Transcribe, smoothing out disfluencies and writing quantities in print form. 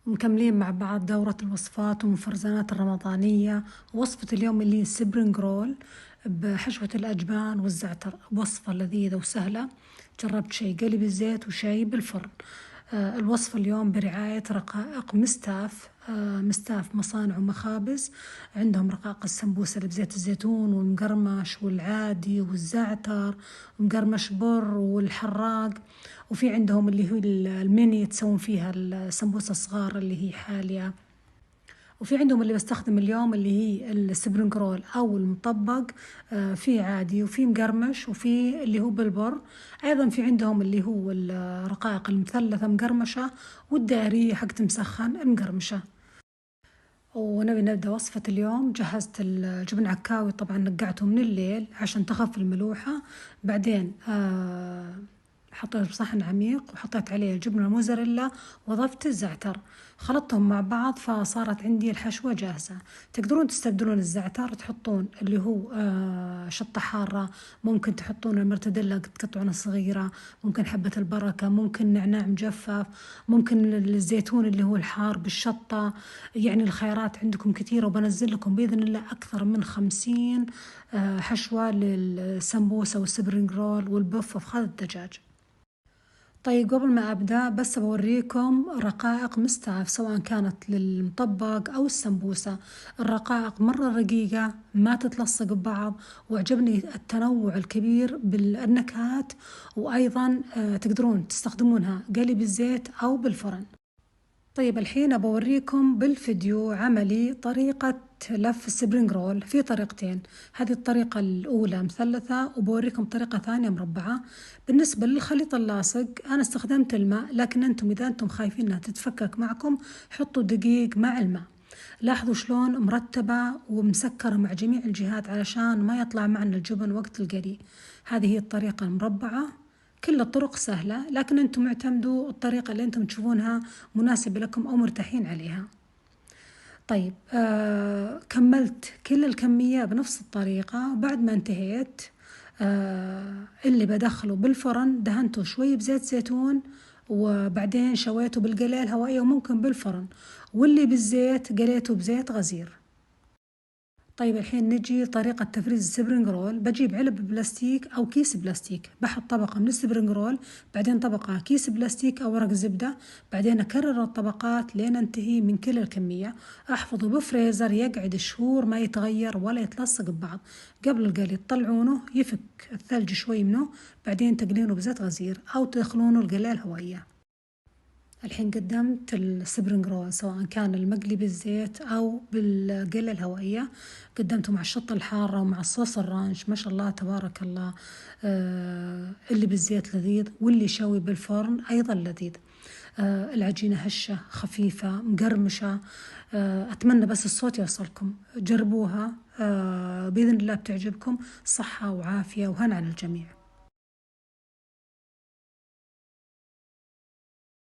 مكملين مع بعض دورة الوصفات والمفرزنات الرمضانية. وصفة اليوم اللي هي السبرينج رول بحشوة الأجبان والزعتر، وصفة لذيذة وسهلة. جربت شي قلي بالزيت وشي بالفرن. الوصفة اليوم برعاية رقائق مستاف. مستاف مصانع ومخابز، عندهم رقائق السمبوسة اللي بزيت الزيتون والمقرمش والعادي والزعتر ومقرمش بر والحراق. وفي عندهم اللي هو الميني تسوون فيها السمبوسة الصغار اللي هي حالية. وفي عندهم اللي بستخدم اليوم اللي هي السبرينج رول أو المطبق. في عادي وفي مقرمش وفي اللي هو بالبر. أيضا في عندهم اللي هو الرقائق المثلثة مقرمشة والدائرية حقت مسخن مقرمشة. ونبي نبدأ وصفة اليوم. جهزت الجبن عكاوي، طبعا نقعته من الليل عشان تخف الملوحة. بعدين حطيته بصحن عميق وحطيت عليه الجبنة الموزاريلا وضفت الزعتر، خلطتهم مع بعض فصارت عندي الحشوة جاهزة. تقدرون تستبدلون الزعتر، تحطون اللي هو شطة حارة، ممكن تحطون المرتديلا تقطعونها صغيرة، ممكن حبة البركة، ممكن نعناع مجفف، ممكن الزيتون اللي هو الحار بالشطة. يعني الخيارات عندكم كثيرة، وبنزل لكم بإذن الله أكثر من 50 حشوة للسمبوسة والسبرينج رول والبف وفخاد الدجاج. طيب قبل ما أبدأ بس بوريكم رقائق مستعف سواء كانت للمطبق أو السمبوسة. الرقائق مرة رقيقة ما تتلصق ببعض، وعجبني التنوع الكبير بالنكهات. وأيضا تقدرون تستخدمونها قلي بالزيت أو بالفرن. طيب الحين بوريكم بالفيديو عملي طريقة لف السبرينج رول في طريقتين. هذه الطريقة الأولى مثلثة، وبوريكم طريقة ثانية مربعة. بالنسبة للخليط اللاصق أنا استخدمت الماء، لكن أنتم إذا أنتم خايفين أنها تتفكك معكم حطوا دقيق مع الماء. لاحظوا شلون مرتبة ومسكرة مع جميع الجهات علشان ما يطلع معنا الجبن وقت القلي. هذه هي الطريقة المربعة. كل الطرق سهلة، لكن أنتم اعتمدوا الطريقة اللي أنتم تشوفونها مناسبة لكم أو مرتاحين عليها. طيب كملت كل الكمية بنفس الطريقة. بعد ما انتهيت اللي بدخله بالفرن دهنته شوي بزيت زيتون، وبعدين شويته بالقلاية الهوائية وممكن بالفرن، واللي بالزيت قليته بزيت غزير. طيب الحين نجي لطريقة تفريز السبرينج رول. بجيب علب بلاستيك أو كيس بلاستيك، بحط طبقة من السبرينج رول، بعدين طبقة كيس بلاستيك أو ورق زبدة، بعدين أكرر الطبقات لين أنتهي من كل الكمية. أحفظه بفريزر يقعد شهور ما يتغير ولا يتلصق ببعض. قبل القلي تطلعونه يفك الثلج شوي منه، بعدين تقلينه بزيت غزير أو تدخلونه القلاية الهوائية. الحين قدمت السبرينج رول سواء كان المقلي بالزيت أو بالقلة الهوائية. قدمته مع الشطة الحارة ومع الصوص الرانش، ما شاء الله تبارك الله. اللي بالزيت لذيذ، واللي شوي بالفرن أيضا لذيذ. العجينة هشة خفيفة مقرمشة. أتمنى بس الصوت يوصلكم، جربوها. بإذن الله بتعجبكم. صحة وعافية وهنا على الجميع.